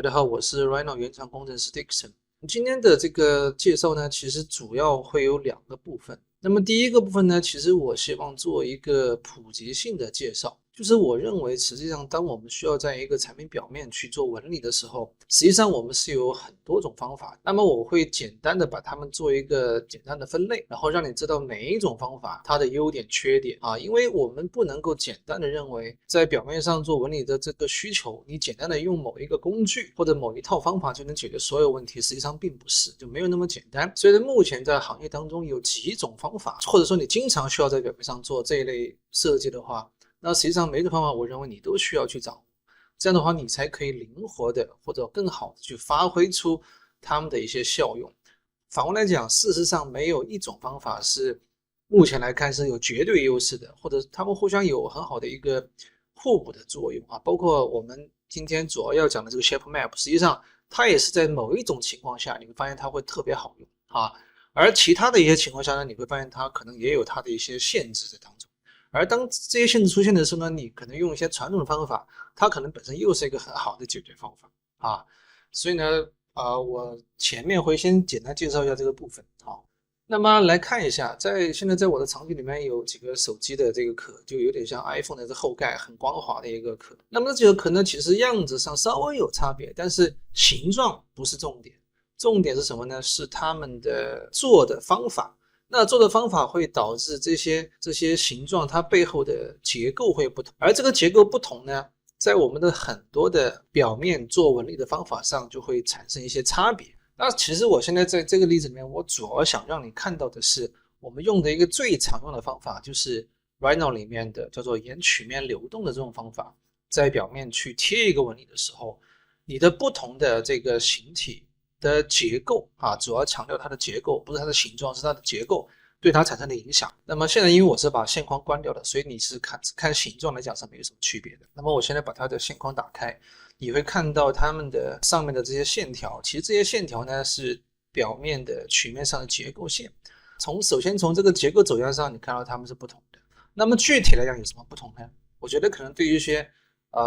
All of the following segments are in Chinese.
大家好，我是 Rhino 原厂工程师 Dixon。今天的这个介绍呢，其实主要会有两个部分。那么第一个部分呢，其实我希望做一个普及性的介绍，就是我认为实际上当我们需要在一个产品表面去做纹理的时候，实际上我们是有很多种方法。那么我会简单的把它们做一个简单的分类，然后让你知道每一种方法它的优点缺点啊，因为我们不能够简单的认为在表面上做纹理的这个需求，你简单的用某一个工具或者某一套方法就能解决所有问题，实际上并不是，就没有那么简单。所以目前在行业当中有几种方法，或者说你经常需要在表面上做这一类设计的话，那实际上每个方法我认为你都需要去掌握，这样的话你才可以灵活的或者更好的去发挥出它们的一些效用。反过来讲，事实上没有一种方法是目前来看是有绝对优势的，或者它们互相有很好的一个互补的作用啊。包括我们今天主要讲的这个 Shape Map， 实际上它也是在某一种情况下你会发现它会特别好用啊，而其他的一些情况下呢，你会发现它可能也有它的一些限制在当中。而当这些限制出现的时候呢，你可能用一些传统的方法，它可能本身又是一个很好的解决方法啊。所以呢，我前面会先简单介绍一下这个部分。好，那么来看一下，现在在我的场景里面有几个手机的这个壳，就有点像 iPhone 的这后盖，很光滑的一个壳。那么这几个壳呢，其实样子上稍微有差别，但是形状不是重点。重点是什么呢？是他们的做的方法。那做的方法会导致这些形状它背后的结构会不同，而这个结构不同呢，在我们的很多的表面做纹理的方法上就会产生一些差别。那其实我现在在这个例子里面，我主要想让你看到的是我们用的一个最常用的方法，就是 Rhino 里面的叫做沿曲面流动的这种方法，在表面去贴一个纹理的时候，你的不同的这个形体的结构啊，主要强调它的结构，不是它的形状，是它的结构对它产生的影响。那么现在因为我是把线框关掉的，所以你是看形状来讲是没有什么区别的。那么我现在把它的线框打开，你会看到它们的上面的这些线条，其实这些线条呢是表面的曲面上的结构线。首先从这个结构走向上，你看到它们是不同的。那么具体来讲有什么不同呢？我觉得可能对于一些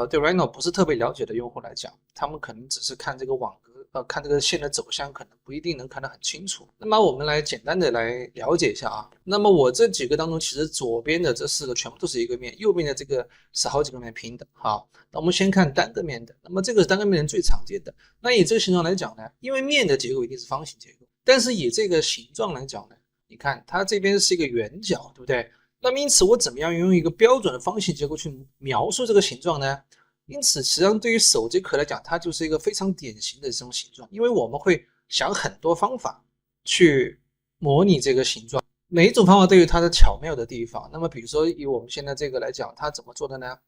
对 Rhino 不是特别了解的用户来讲，他们可能只是看这个网格，看这个线的走向，可能不一定能看得很清楚。那么我们来简单的来了解一下啊。那么我这几个当中，其实左边的这4个全部都是一个面，右边的这个是好几个面平的。好，那我们先看单个面的。那么这个是单个面最常见的。那以这个形状来讲呢，因为面的结构一定是方形结构，但是以这个形状来讲呢，你看它这边是一个圆角，对不对？那么因此我怎么样用一个标准的方形结构去描述这个形状呢？因此实际上对于手机壳来讲，它就是一个非常典型的这种形状，因为我们会想很多方法去模拟这个形状，每一种方法都有它的巧妙的地方。那么比如说以我们现在这个来讲，它怎么做的呢？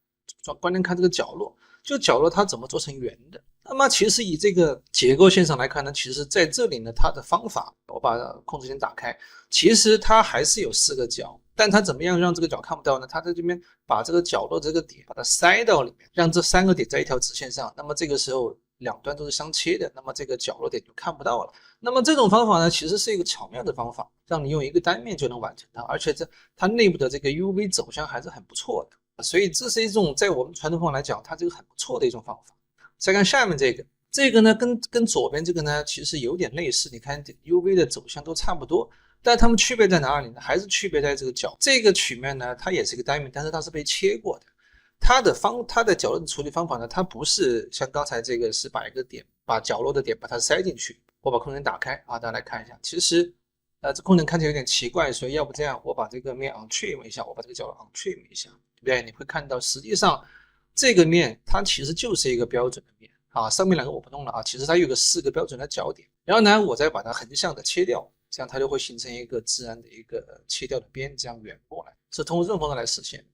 关键看这个角落，就角落它怎么做成圆的。那么其实以这个结构线上来看呢，其实在这里呢，它的方法，我把控制键打开，其实它还是有4个角，但它怎么样让这个角看不到呢？它在这边把这个角落这个点把它塞到里面，让这3个点在一条直线上，那么这个时候两端都是相切的，那么这个角落点就看不到了。那么这种方法呢，其实是一个巧妙的方法，让你用一个单面就能完成它，而且它内部的这个 UV 走向还是很不错的，所以这是一种在我们传统方法来讲，它这个很不错的一种方法。再看下面这个呢，跟左边这个呢，其实有点类似。你看 UV 的走向都差不多，但它们区别在哪里呢？还是区别在这个角。这个曲面呢，它也是一个单面，但是它是被切过的。它的角落的处理方法呢，它不是像刚才这个是把一个点，把角落的点把它塞进去。我把空间打开啊，大家来看一下。其实这功能看起来有点奇怪，所以要不这样，我把这个面 untrim 一下，我把这个角落 untrim 一下，对不对？你会看到实际上这个面它其实就是一个标准的面。啊，上面2个我不弄了啊，其实它有个4个标准的角点，然后呢，我再把它横向的切掉，这样它就会形成一个自然的一个切掉的边，这样圆过来，是通过这种方式来实现，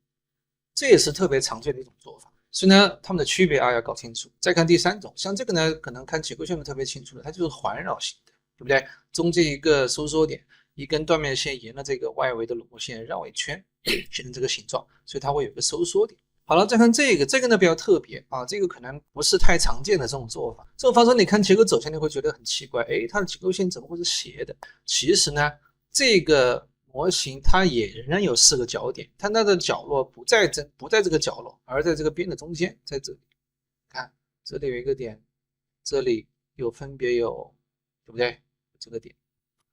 这也是特别常见的一种做法。所以呢，它们的区别要搞清楚。再看第3种，像这个呢，可能看结构线特别清楚的，它就是环绕型的，对不对？中间一个收缩点，一根断面线沿着这个外围的螺线绕一圈，形成这个形状，所以它会有个收缩点。好了，再看这个呢比较特别啊，这个可能不是太常见的这种做法。这种方式你看结构走向，你会觉得很奇怪，它的结构线怎么会是斜的？其实呢，这个模型它也仍然有4个角点，但它的角落不在这个角落，而在这个边的中间，在这里。看这里有一个点，这里分别有，对不对？这个点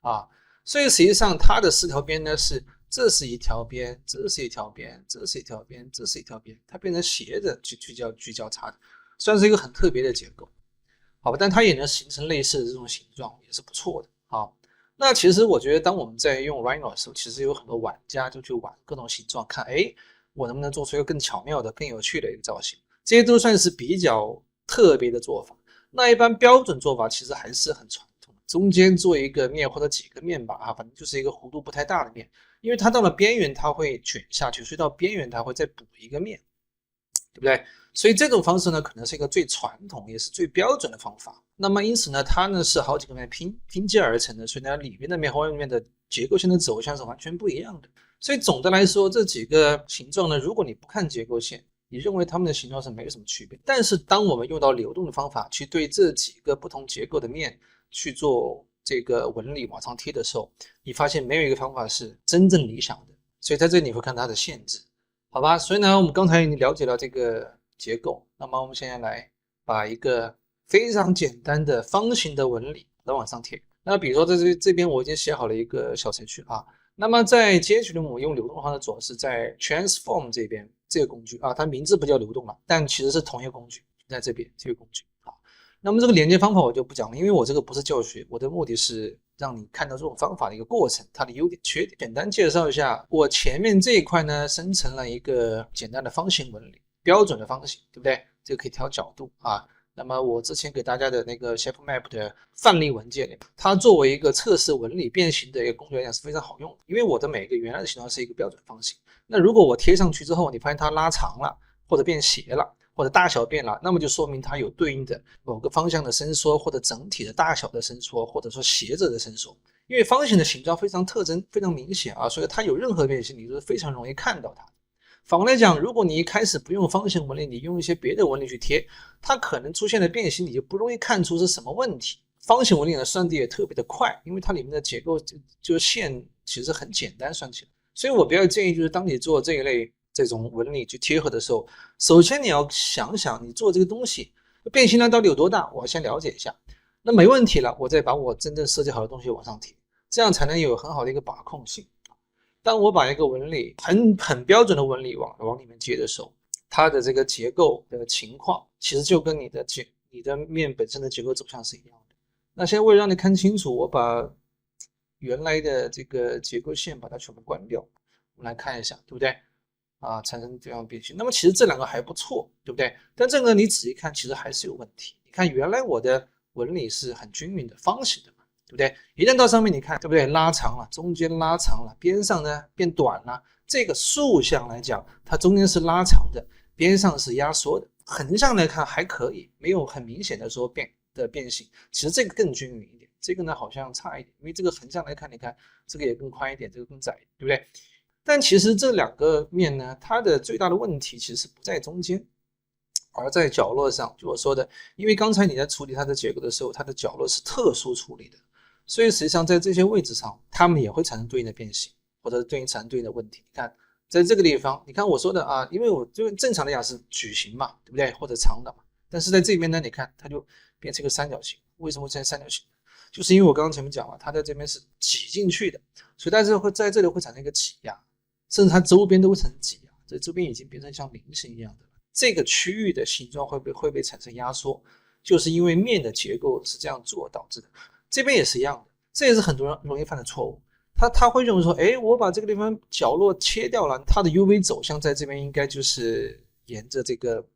啊，所以实际上它的4条边呢是，这是一条边，这是一条边，这是一条边，这是一条边，它变成斜着去交叉的，算是一个很特别的结构，好吧？但它也能形成类似的这种形状，也是不错的。好，那其实我觉得当我们在用 Rhino 的时候，其实有很多玩家就去玩各种形状，看我能不能做出一个更巧妙的、更有趣的一个造型，这些都算是比较特别的做法。那一般标准做法其实还是很传统，中间做一个面或者几个面吧，反正就是一个弧度不太大的面，因为它到了边缘它会卷下去，所以到边缘它会再补一个面，对不对？所以这种方式呢，可能是一个最传统也是最标准的方法。那么因此呢，它呢是好几个面拼接而成的，所以呢里面的面和外面的结构线的走向是完全不一样的。所以总的来说，这几个形状呢，如果你不看结构线，你认为它们的形状是没有什么区别。但是当我们用到流动的方法去对这几个不同结构的面去做这个纹理往上贴的时候，你发现没有一个方法是真正理想的。所以在这里你会看它的限制，好吧？所以呢，我们刚才已经了解了这个结构，那么我们现在来把一个非常简单的方形的纹理来往上贴。那比如说在这边我已经写好了一个小程序啊。那么在接续的我们用流动方式做，是在 transform 这边这个工具啊，它名字不叫流动了，但其实是同一个工具，在这边这个工具啊。那么这个连接方法我就不讲了，因为我这个不是教学，我的目的是让你看到这种方法的一个过程，它的优点缺点。简单介绍一下，我前面这一块呢生成了一个简单的方形纹理，标准的方形，对不对？这个可以调角度啊。那么我之前给大家的那个 Shape Map 的范例文件里，它作为一个测试纹理变形的一个工具来讲是非常好用的，因为我的每个原来的形状是一个标准方形，那如果我贴上去之后，你发现它拉长了，或者变斜了，或者大小变了，那么就说明它有对应的某个方向的伸缩，或者整体的大小的伸缩，或者说斜着的伸缩。因为方形的形状非常特征非常明显啊，所以它有任何变形，你都是非常容易看到它。反过来讲，如果你一开始不用方形纹理，你用一些别的纹理去贴，它可能出现的变形你就不容易看出是什么问题。方形纹理呢算的也特别的快，因为它里面的结构就线其实很简单算起来。所以我比较建议就是当你做这一类这种纹理去贴合的时候，首先你要想想你做这个东西变形量到底有多大，我先了解一下。那没问题了，我再把我真正设计好的东西往上贴，这样才能有很好的一个把控性。当我把一个纹理很标准的纹理往里面接的时候，它的这个结构的情况其实就跟你的面本身的结构走向是一样的。那现在为了让你看清楚，我把原来的这个结构线把它全部关掉，我们来看一下，对不对？啊，产生这样变形。那么其实这两个还不错，对不对？但这个你仔细看，其实还是有问题。你看原来我的纹理是很均匀的，方形的嘛。对不对？一旦到上面，你看，对不对？拉长了，中间拉长了，边上呢变短了。这个竖向来讲，它中间是拉长的，边上是压缩的。横向来看还可以，没有很明显的说变形。其实这个更均匀一点，这个呢好像差一点，因为这个横向来看，你看这个也更宽一点，这个更窄，对不对？但其实这两个面呢，它的最大的问题其实不在中间，而在角落上。就我说的，因为刚才你在处理它的结构的时候，它的角落是特殊处理的。所以实际上在这些位置上，它们也会产生对应的变形，或者产生对应的问题。你看，在这个地方，你看我说的啊，因为我就正常的讲是矩形嘛，对不对？或者长的嘛。但是在这边呢，你看它就变成一个三角形。为什么会成三角形？就是因为我刚刚前面讲了，它在这边是挤进去的，所以在这里会产生一个挤压，甚至它周边都会产生挤压。这周边已经变成像菱形一样的了，这个区域的形状会被产生压缩，就是因为面的结构是这样做导致的。这边也是一样的，这也是很多人容易犯的错误。他会认为说，我把这个地方角落切掉了，它的 UV 走向在这边应该就是沿着这个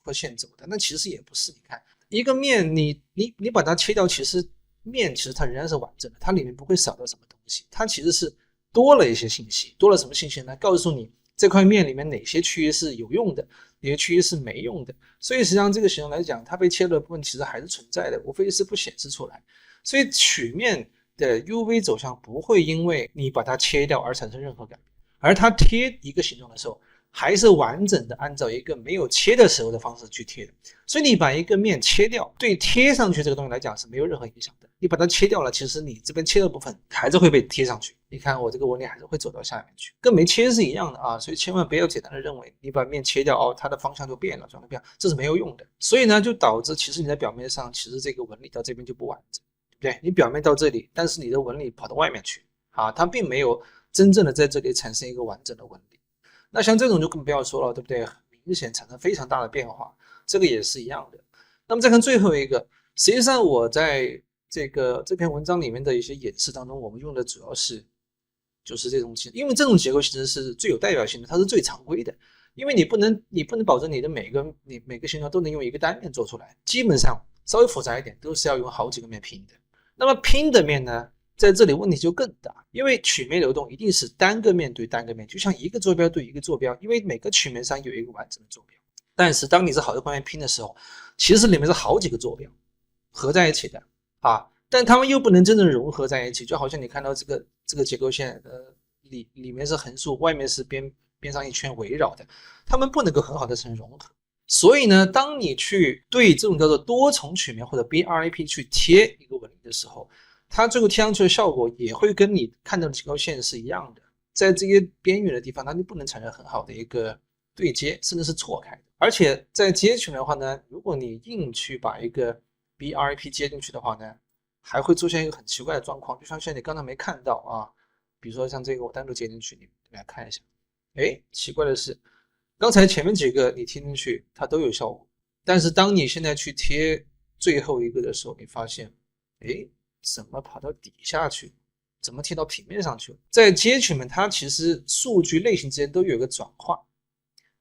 弧线走的。那其实也不是，你看一个面，你把它切掉，其实面其实它仍然是完整的，它里面不会少到什么东西，它其实是多了一些信息。多了什么信息呢？告诉你这块面里面哪些区域是有用的，哪些区域是没用的。所以实际上这个形状来讲，它被切了的部分其实还是存在的，无非是不显示出来。所以曲面的 UV 走向不会因为你把它切掉而产生任何改变，而它贴一个形状的时候，还是完整的按照一个没有切的时候的方式去贴的。所以你把一个面切掉，对贴上去这个东西来讲是没有任何影响的。你把它切掉了，其实你这边切的部分还是会被贴上去。你看我这个纹理还是会走到下面去，跟没切是一样的啊。所以千万不要简单的认为你把面切掉哦，它的方向就变了，转了变，这是没有用的。所以呢，就导致其实你在表面上，其实这个纹理到这边就不完整，对不对？你表面到这里，但是你的纹理跑到外面去啊，它并没有真正的在这里产生一个完整的纹理。那像这种就更不要说了，对不对？很明显产生非常大的变化，这个也是一样的。那么再看最后一个，实际上我在这篇文章里面的一些演示当中，我们用的主要是就是这种因为这种结构形成是最有代表性的，它是最常规的。因为你不能保证你的每个形状都能用一个单面做出来，基本上稍微复杂一点都是要用好几个面拼的。那么拼的面呢，在这里问题就更大，因为曲面流动一定是单个面对单个面，就像一个坐标对一个坐标，因为每个曲面上有一个完整的坐标。但是当你是好多块面拼的时候，其实里面是好几个坐标合在一起的啊，但它们又不能真正融合在一起，就好像你看到这个结构线里面是横竖，外面是边上一圈围绕的，它们不能够很好的成融合。所以呢，当你去对这种叫做多重曲面或者 BRAP 去贴一个纹理的时候，它最后贴上去的效果也会跟你看到的结构线是一样的，在这些边缘的地方，它就不能产生很好的一个对接，甚至是错开的。而且在接曲面的话呢，如果你硬去把一个 BRAP 接进去的话呢，还会出现一个很奇怪的状况，就像现在你刚才没看到啊，比如说像这个我单独接进去，你来看一下，奇怪的是，刚才前面几个你贴进去它都有效果，但是当你现在去贴最后一个的时候，你发现，怎么跑到底下去？怎么贴到平面上去了？在接曲面，它其实数据类型之间都有一个转化。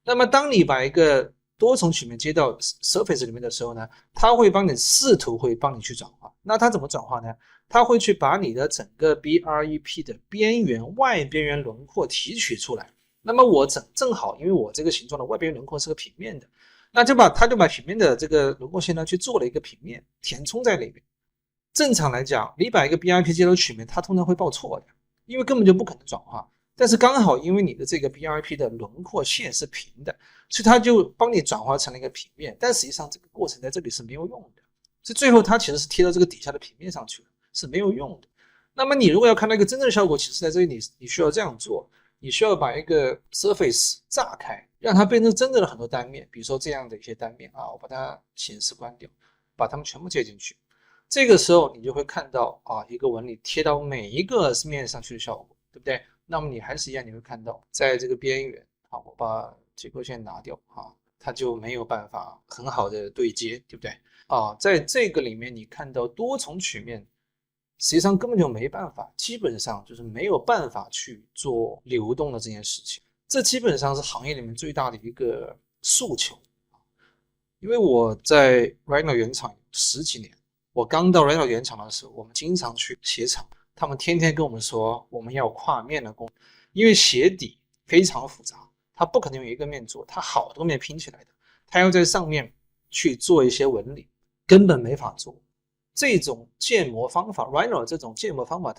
那么当你把一个多重曲面接到 surface 里面的时候呢，它会试图帮你去转化。那它怎么转化呢？它会去把你的整个 BRAP 的边缘外边缘轮廓提取出来。那么我正好，因为我这个形状的外边轮廓是个平面的，那它就把平面的这个轮廓线呢去做了一个平面填充在里面。正常来讲，你把一个 BRAP 接到曲面，它通常会报错的，因为根本就不可能转化。但是刚好因为你的这个 BRAP 的轮廓线是平的，所以它就帮你转化成了一个平面，但实际上这个过程在这里是没有用的，所以最后它其实是贴到这个底下的平面上去了，是没有用的。那么你如果要看到一个真正的效果，其实在这里你需要这样做，你需要把一个 surface 炸开，让它变成真正的很多单面，比如说这样的一些单面啊，我把它显示关掉，把它们全部接进去，这个时候你就会看到一个纹理贴到每一个面上去的效果，对不对？那么你还是一样，你会看到在这个边缘，我把结构线拿掉它就没有办法很好的对接，对不对？在这个里面你看到多重曲面，实际上根本就没办法，基本上就是没有办法去做流动的这件事情。这基本上是行业里面最大的一个诉求。因为我在 Rhino 原厂10几年，我刚到 Rhino 原厂的时候，我们经常去鞋厂。他们天天跟我们说我们要跨面的工，因为鞋底非常复杂，它不可能用一个面做，它好多面拼起来的，它要在上面去做一些纹理，根本没法做。这种建模方法 Rhino 这种建模方法，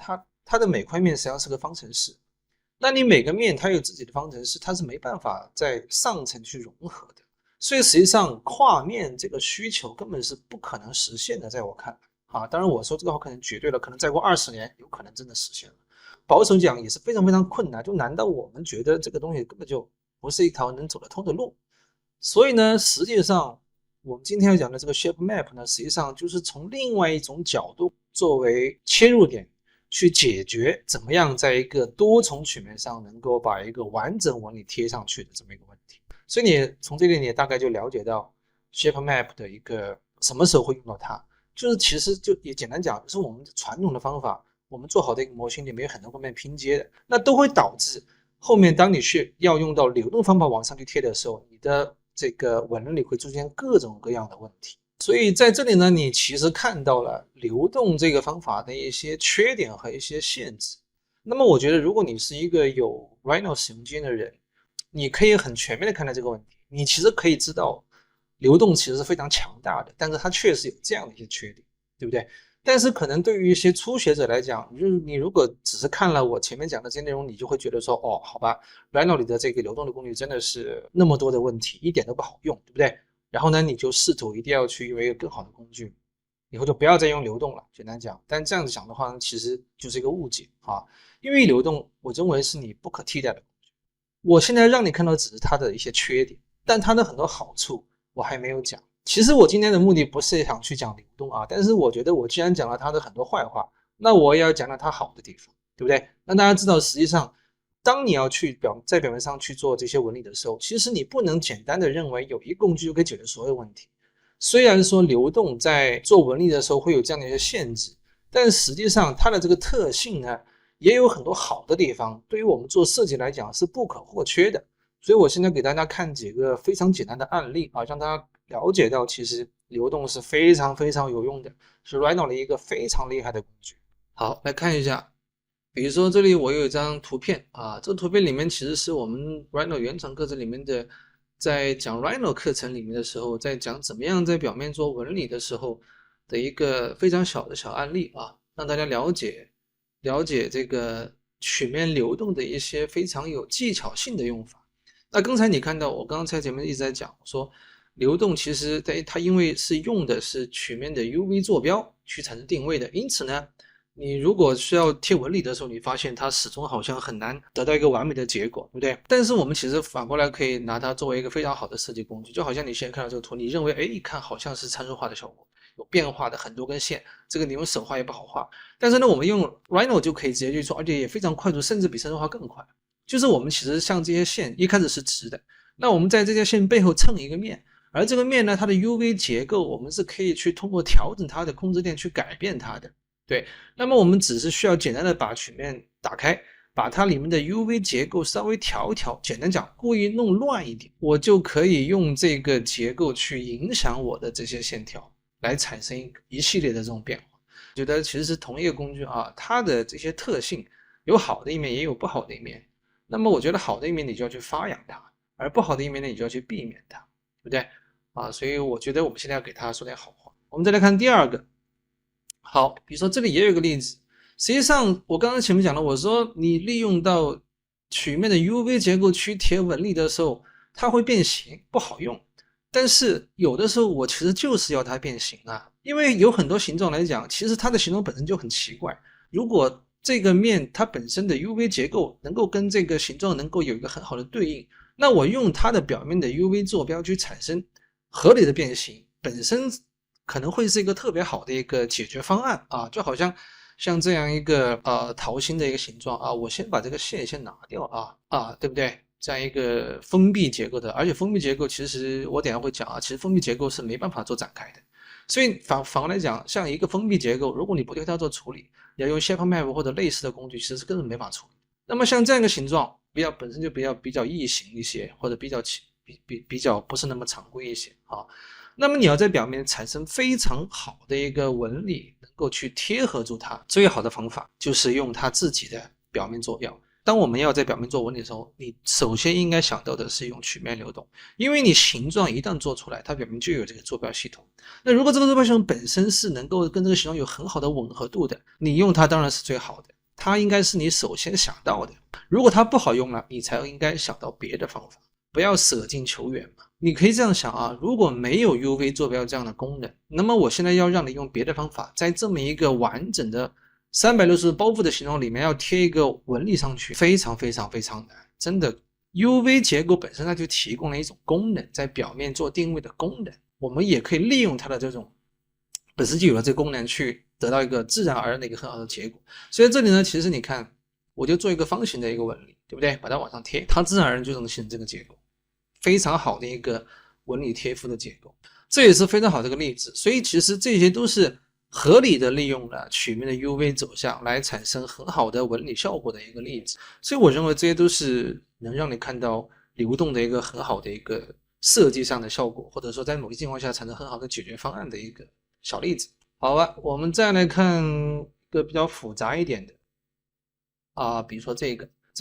它的每块面实际上是个方程式，那你每个面它有自己的方程式，它是没办法在上层去融合的，所以实际上跨面这个需求根本是不可能实现的，在我看来。当然我说这个话可能绝对了，可能再过20年有可能真的实现了，保守讲也是非常非常困难，就难道我们觉得这个东西根本就不是一条能走得通的路。所以呢，实际上我们今天要讲的这个 shape map 呢，实际上就是从另外一种角度作为切入点去解决怎么样在一个多重曲面上能够把一个完整纹理贴上去的这么一个问题。所以你从这里你也大概就了解到 shape map 的一个什么时候会用到它，就是其实就也简单讲，就是我们传统的方法，我们做好的一个模型里面有很多块面拼接的，那都会导致后面当你去要用到流动方法往上去贴的时候，你的这个纹理会出现各种各样的问题。所以在这里呢，你其实看到了流动这个方法的一些缺点和一些限制。那么我觉得如果你是一个有 Rhino 使用经验的人，你可以很全面的看待这个问题，你其实可以知道流动其实是非常强大的，但是它确实有这样的一些缺点，对不对？但是可能对于一些初学者来讲，你如果只是看了我前面讲的这些内容，你就会觉得说，哦，好吧 Rhino 里的这个流动的工具真的是那么多的问题，一点都不好用，对不对？然后呢，你就试图一定要去用一个更好的工具，以后就不要再用流动了，简单讲。但这样子讲的话呢，其实就是一个误解啊，因为流动我认为是你不可替代的工具。我现在让你看到只是它的一些缺点，但它的很多好处我还没有讲。其实我今天的目的不是想去讲流动啊，但是我觉得我既然讲了它的很多坏话，那我也要讲讲它好的地方，对不对？让大家知道，实际上当你要去在表面上去做这些纹理的时候，其实你不能简单的认为有一个工具就可以解决所有问题。虽然说流动在做纹理的时候会有这样的一些限制，但实际上它的这个特性呢，也有很多好的地方，对于我们做设计来讲是不可或缺的。所以我现在给大家看几个非常简单的案例啊，让大家了解到其实流动是非常非常有用的，是 Rhino 的一个非常厉害的工具。好，来看一下，比如说这里我有一张图片啊，这个图片里面其实是我们 Rhino 原厂课程里面的，在讲 Rhino 课程里面的时候，在讲怎么样在表面做纹理的时候的一个非常小的小案例啊，让大家了解这个曲面流动的一些非常有技巧性的用法。那刚才你看到我刚才前面一直在讲说，流动其实它因为是用的是曲面的 UV 坐标去产生定位的，因此呢，你如果需要贴纹理的时候，你发现它始终好像很难得到一个完美的结果，对不对？但是我们其实反过来可以拿它作为一个非常好的设计工具，就好像你现在看到这个图，你认为一看好像是参数化的效果，有变化的很多根线，这个你用手画也不好画。但是呢，我们用 Rhino 就可以直接去做，而且也非常快速，甚至比参数化更快。就是我们其实像这些线一开始是直的，那我们在这些线背后蹭一个面，而这个面呢，它的 UV 结构我们是可以去通过调整它的控制链去改变它的。对，那么我们只是需要简单的把曲面打开，把它里面的 UV 结构稍微调一调，简单讲，故意弄乱一点，我就可以用这个结构去影响我的这些线条，来产生一系列的这种变化。觉得其实是同一个工具啊，它的这些特性有好的一面，也有不好的一面。那么我觉得好的一面你就要去发扬它，而不好的一面呢，你就要去避免它，对不对啊？所以我觉得我们现在要给它说点好话。我们再来看第二个，好，比如说这里也有一个例子，实际上我刚刚前面讲了，我说你利用到曲面的 UV 结构去贴纹理的时候，它会变形，不好用。但是有的时候我其实就是要它变形啊，因为有很多形状来讲，其实它的形状本身就很奇怪。如果这个面它本身的 UV 结构能够跟这个形状能够有一个很好的对应，那我用它的表面的 UV 坐标去产生合理的变形，本身可能会是一个特别好的一个解决方案啊，就好像这样一个桃心的一个形状啊，我先把这个线先拿掉对不对？这样一个封闭结构的，而且封闭结构其实我等一下会讲啊，其实封闭结构是没办法做展开的。所以反过来讲，像一个封闭结构，如果你不对它做处理，你要用 shape map 或者类似的工具，其实是根本没法处理。那么像这样一个形状，本身就比较异形一些，或者比较不是那么常规一些啊。那么你要在表面产生非常好的一个纹理，能够去贴合住它，最好的方法就是用它自己的表面坐标。当我们要在表面做纹理的时候，你首先应该想到的是用曲面流动，因为你形状一旦做出来，它表面就有这个坐标系统。那如果这个坐标系统本身是能够跟这个形状有很好的吻合度的，你用它当然是最好的，它应该是你首先想到的。如果它不好用了，你才应该想到别的方法，不要舍近求远嘛。你可以这样想啊，如果没有 UV 坐标这样的功能，那么我现在要让你用别的方法，在这么一个完整的360度包覆的形状里面要贴一个纹理上去，非常非常非常难，真的。UV 结构本身它就提供了一种功能，在表面做定位的功能，我们也可以利用它的这种本身就有了这个功能，去得到一个自然而然的一个很好的结果。所以这里呢，其实你看，我就做一个方形的一个纹理，对不对？把它往上贴，它自然而然就能形成这个结构，非常好的一个纹理贴附的结构，这也是非常好的一个例子。所以其实这些都是合理的利用了曲面的 UV 走向来产生很好的纹理效果的一个例子。所以我认为这些都是能让你看到流动的一个很好的一个设计上的效果，或者说在某些情况下产生很好的解决方案的一个小例子。好吧，我们再来看一个比较复杂一点的比如说这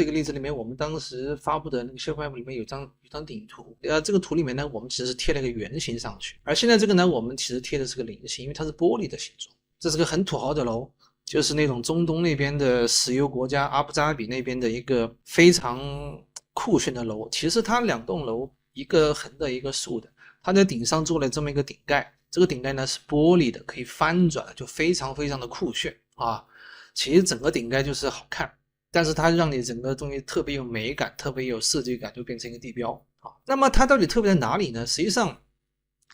个例子里面，我们当时发布的那个 ShapeMap 里面有张顶图，这个图里面呢，我们其实是贴了一个圆形上去，而现在这个呢，我们其实贴的是个菱形，因为它是玻璃的形状。这是个很土豪的楼，就是那种中东那边的石油国家阿布扎比那边的一个非常酷炫的楼。其实它2栋楼，一个横的，一个竖的，它在顶上做了这么一个顶盖，这个顶盖呢是玻璃的，可以翻转的，就非常非常的酷炫啊。其实整个顶盖就是好看，但是它让你整个东西特别有美感，特别有设计感，就变成一个地标啊。那么它到底特别在哪里呢？实际上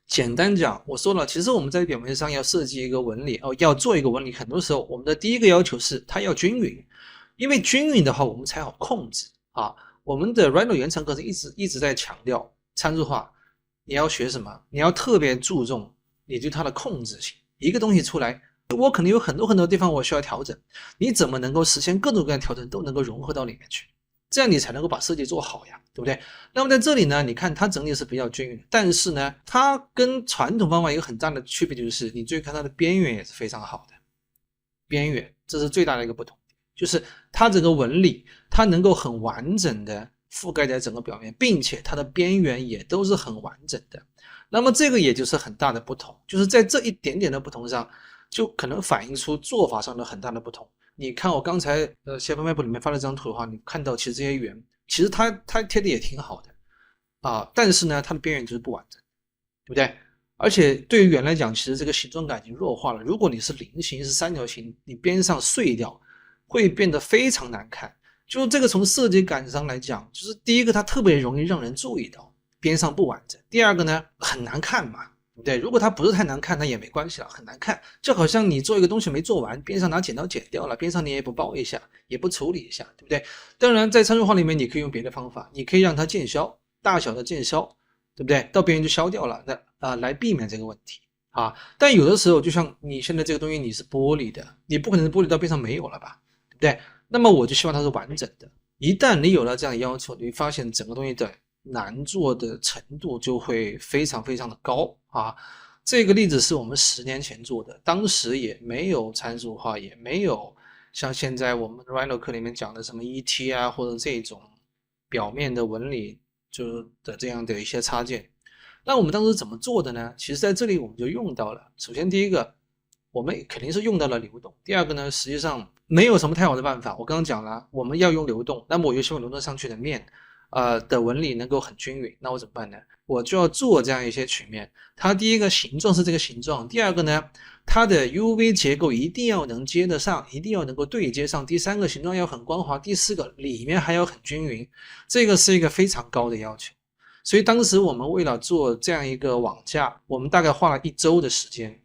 简单讲，我说了，其实我们在表面上要设计一个纹理要做一个纹理，很多时候我们的第一个要求是它要均匀，因为均匀的话我们才好控制啊。我们的 Rhino 原厂课程一直在强调参数化，你要学什么？你要特别注重你对它的控制性。一个东西出来，我可能有很多地方我需要调整，你怎么能够实现各种各样的调整都能够融合到里面去，这样你才能够把设计做好呀，对不对？那么在这里呢，你看它整体是比较均匀的，但是呢，它跟传统方法一个很大的区别就是，你注意看它的边缘也是非常好的，边缘这是最大的一个不同，就是它这个纹理它能够很完整的覆盖在整个表面，并且它的边缘也都是很完整的。那么这个也就是很大的不同，就是在这一点点的不同上，就可能反映出做法上的很大的不同。你看我刚才Shaper Map 里面发了张图的话，你看到其实这些圆，其实它贴的也挺好的啊，但是呢，它的边缘就是不完整，对不对？而且对于圆来讲，其实这个形状感已经弱化了。如果你是菱形是三角形，你边上碎掉，会变得非常难看。就这个从设计感上来讲，就是第一个它特别容易让人注意到边上不完整，第二个呢很难看嘛。对，如果它不是太难看，那也没关系了，很难看，就好像你做一个东西没做完，边上拿剪刀剪掉了，边上你也不包一下，也不处理一下，对不对？当然，在参数化里面，你可以用别的方法，你可以让它渐消，大小的渐消，对不对？到边缘就消掉了，来避免这个问题啊。但有的时候，就像你现在这个东西，你是玻璃的，你不可能玻璃到边上没有了吧，对不对？那么我就希望它是完整的。一旦你有了这样的要求，你会发现整个东西的难做的程度就会非常非常的高啊！这个例子是我们10年前做的，当时也没有参数化，也没有像现在我们 Rhino 课里面讲的什么 ET 啊，或者这种表面的纹理的这样的一些插件。那我们当时怎么做的呢？其实在这里我们就用到了，首先第一个，我们肯定是用到了流动。第二个呢，实际上没有什么太好的办法，我刚刚讲了，我们要用流动，那么我就希望流动上去的面的纹理能够很均匀，那我怎么办呢？我就要做这样一些曲面，它第一个形状是这个形状，第二个呢，它的 UV 结构一定要能接得上，一定要能够对接上，第三个形状要很光滑，第四个里面还要很均匀，这个是一个非常高的要求。所以当时我们为了做这样一个网架，我们大概花了1周的时间，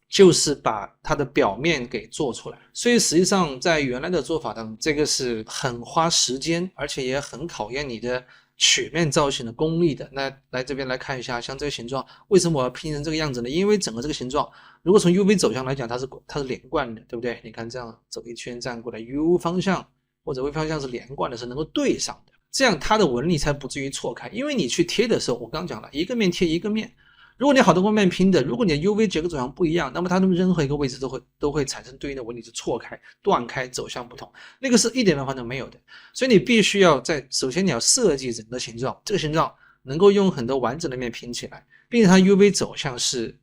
就是把它的表面给做出来。所以实际上在原来的做法当中，这个是很花时间，而且也很考验你的曲面造型的功力的。那来这边来看一下，像这个形状，为什么我要拼成这个样子呢？因为整个这个形状，如果从 UV 走向来讲，它是连贯的，对不对？你看这样走一圈，这样过来 U 方向或者 V 方向是连贯的，是能够对上的。这样它的纹理才不至于错开，因为你去贴的时候，我刚讲了，一个面贴一个面，如果你好多个面拼的，如果你的 UV 结构走向不一样，那么它的任何一个位置都会产生对应的纹理是错开、断开、走向不同，那个是一点办法都没有的。所以你必须要首先你要设计整个形状，这个形状能够用很多完整的面拼起来，并且它 UV 走向是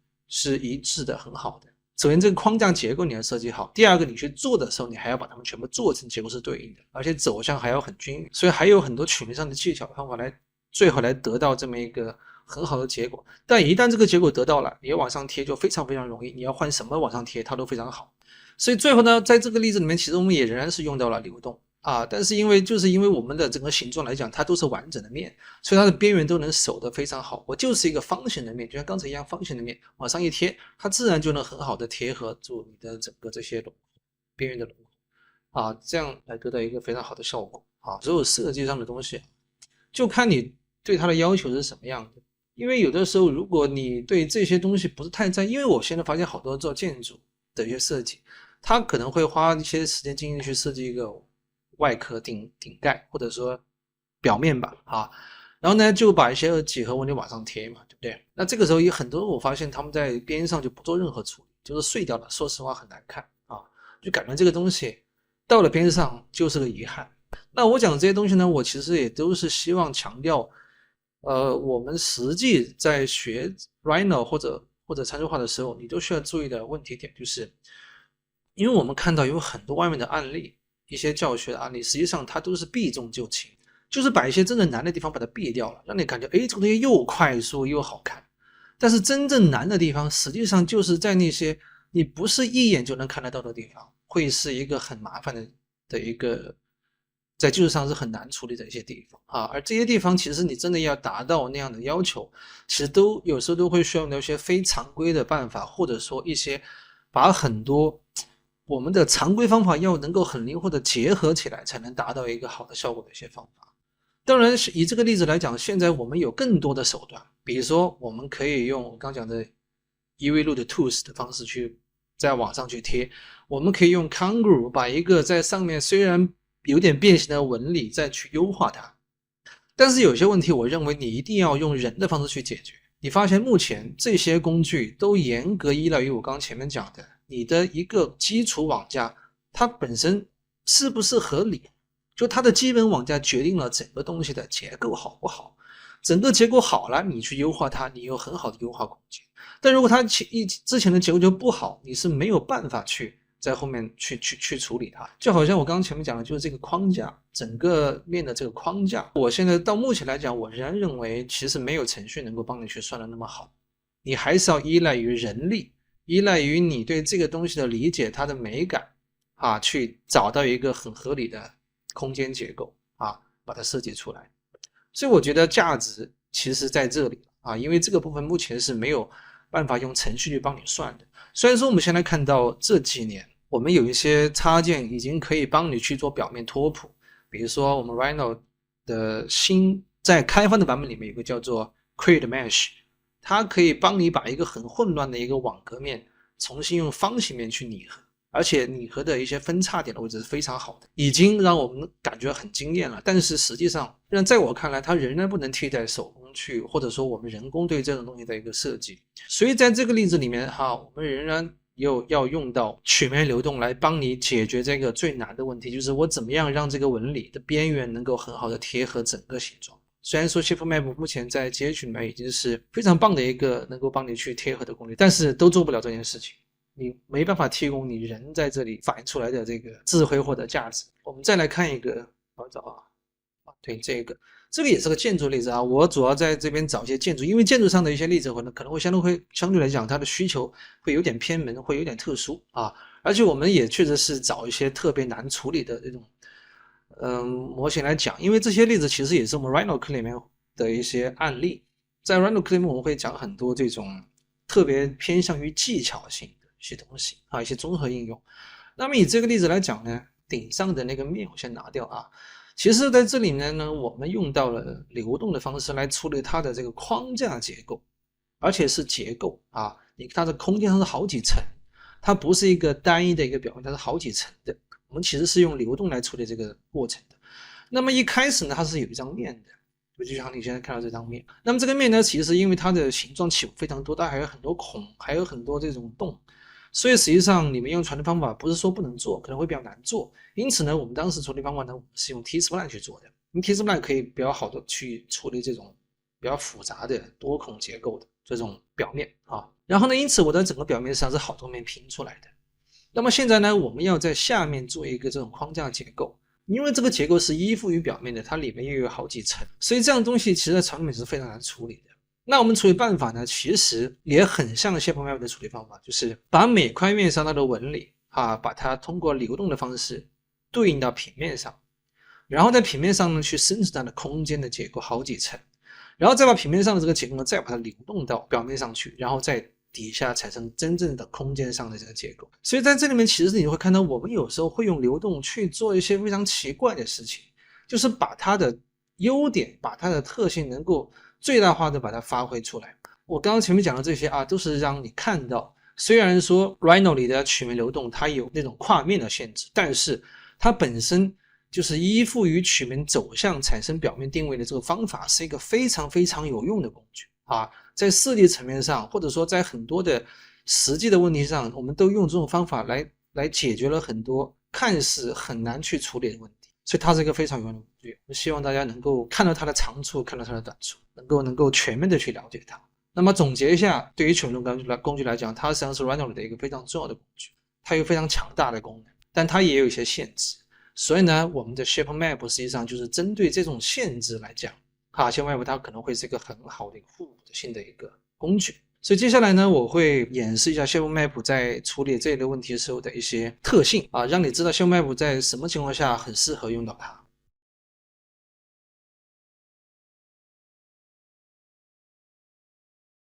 一致的，很好的。首先这个框架结构你要设计好，第二个你去做的时候，你还要把它们全部做成结构是对应的，而且走向还要很均匀，所以还有很多曲面上的技巧方法来最后来得到这么一个很好的结果。但一旦这个结果得到了，你要往上贴就非常非常容易，你要换什么往上贴它都非常好。所以最后呢，在这个例子里面，其实我们也仍然是用到了流动啊，但是因为我们的整个形状来讲，它都是完整的面，所以它的边缘都能守得非常好。我就是一个方形的面，就像刚才一样，方形的面往上一贴，它自然就能很好的贴合住你的整个这些边缘的轮廓啊，这样来得到一个非常好的效果啊。所有设计上的东西，就看你对它的要求是什么样的。因为有的时候，如果你对这些东西不是太在意，因为我现在发现好多做建筑的一些设计，他可能会花一些时间精力去设计一个外壳顶盖或者说表面吧啊，然后呢就把一些几何纹理往上贴嘛，对不对？那这个时候有很多我发现他们在边上就不做任何处理，就是碎掉了，说实话很难看啊，就感觉这个东西到了边上就是个遗憾。那我讲这些东西呢，我其实也都是希望强调我们实际在学 Rhino 或者或者参数化的时候，你都需要注意的问题点就是，因为我们看到有很多外面的案例，一些教学的案例，实际上它都是避重就轻，就是把一些真正难的地方把它避掉了，让你感觉这个东西又快速又好看。但是真正难的地方，实际上就是在那些你不是一眼就能看得到的地方，会是一个很麻烦的一个，在技术上是很难处理的一些地方啊。而这些地方其实你真的要达到那样的要求，其实都有时候都会需要用到一些非常规的办法，或者说一些把很多我们的常规方法要能够很灵活的结合起来，才能达到一个好的效果的一些方法。当然，以这个例子来讲，现在我们有更多的手段，比如说我们可以用我刚讲的eVload tools 的方式去在网上去贴，我们可以用 Congru 把一个在上面虽然有点变形的纹理再去优化它。但是有些问题，我认为你一定要用人的方式去解决。你发现目前这些工具都严格依赖于我刚前面讲的，你的一个基础网架，它本身是不是合理？就它的基本网架决定了整个东西的结构好不好，整个结构好了，你去优化它，你有很好的优化空间。但如果它之前的结构就不好，你是没有办法去在后面去处理它。就好像我刚刚前面讲的，就是这个框架，整个面的这个框架，我现在到目前来讲，我仍然认为其实没有程序能够帮你去算的那么好，你还是要依赖于人力，依赖于你对这个东西的理解，它的美感啊，去找到一个很合理的空间结构啊，把它设计出来。所以我觉得价值其实在这里啊，因为这个部分目前是没有办法用程序去帮你算的。虽然说我们现在看到这几年我们有一些插件已经可以帮你去做表面拓扑，比如说我们 Rhino 的新在开发的版本里面有个叫做 Create Mesh， 它可以帮你把一个很混乱的一个网格面重新用方形面去拟合，而且拟合的一些分叉点的位置是非常好的，已经让我们感觉很惊艳了。但是实际上，在我看来，它仍然不能替代手工去，或者说我们人工对这种东西的一个设计。所以在这个例子里面哈，我们仍然要用到曲面流动来帮你解决这个最难的问题，就是我怎么样让这个纹理的边缘能够很好的贴合整个形状。虽然说 ShapeMap 目前在 GH 里面已经是非常棒的一个能够帮你去贴合的工具，但是都做不了这件事情。你没办法提供你人在这里反映出来的这个智慧或者价值。我们再来看一个，我找对，这个也是个建筑例子啊。我主要在这边找一些建筑，因为建筑上的一些例子可能会相对来讲，它的需求会有点偏门，会有点特殊啊。而且我们也确实是找一些特别难处理的这种模型来讲，因为这些例子其实也是我们 Rhino 课里面的一些案例。在 Rhino 课里面我们会讲很多这种特别偏向于技巧性的一些东西啊，一些综合应用。那么以这个例子来讲呢，顶上的那个面我先拿掉啊。其实在这里面呢，我们用到了流动的方式来处理它的这个框架结构，而且是结构啊，它的空间上是好几层，它不是一个单一的一个表面，它是好几层的。我们其实是用流动来处理这个过程的。那么一开始呢，它是有一张面的，就像你现在看到这张面。那么这个面呢，其实因为它的形状起伏非常多，它还有很多孔，还有很多这种洞，所以实际上你们用传统方法不是说不能做，可能会比较难做。因此呢，我们当时处理方法呢，我们是用 T-spline 去做的。因为 T-spline 可以比较好的去处理这种比较复杂的多孔结构的这种表面啊。然后呢，因此我在整个表面上是好多面拼出来的。那么现在呢，我们要在下面做一个这种框架结构，因为这个结构是依附于表面的，它里面又有好几层，所以这样的东西其实在传统面是非常难处理的。那我们处理办法呢，其实也很像 ShapeMap 的处理方法，就是把每块面上它的纹理把它通过流动的方式对应到平面上，然后在平面上呢去生成它的空间的结构好几层，然后再把平面上的这个结构呢再把它流动到表面上去，然后再底下产生真正的空间上的这个结构。所以在这里面其实你会看到，我们有时候会用流动去做一些非常奇怪的事情，就是把它的优点，把它的特性能够最大化的把它发挥出来。我刚刚前面讲的这些都是让你看到，虽然说 Rhino 里的曲面流动它有那种跨面的限制，但是它本身就是依附于曲面走向产生表面定位的这个方法，是一个非常非常有用的工具在设计层面上，或者说在很多的实际的问题上，我们都用这种方法来解决了很多看似很难去处理的问题。所以它是一个非常有用的工具，我希望大家能够看到它的长处，看到它的短处，能够全面的去了解它。那么总结一下，对于权重工具来讲，它实际上是 Rhino 的一个非常重要的工具，它有非常强大的功能，但它也有一些限制。所以呢，我们的 Shape Map 实际上就是针对这种限制来讲，Shape Map 它可能会是一个很好的一个互补性的一个工具。所以接下来呢，我会演示一下 Shape Map 在处理这一类问题的时候的一些特性让你知道 Shape Map 在什么情况下很适合用到它。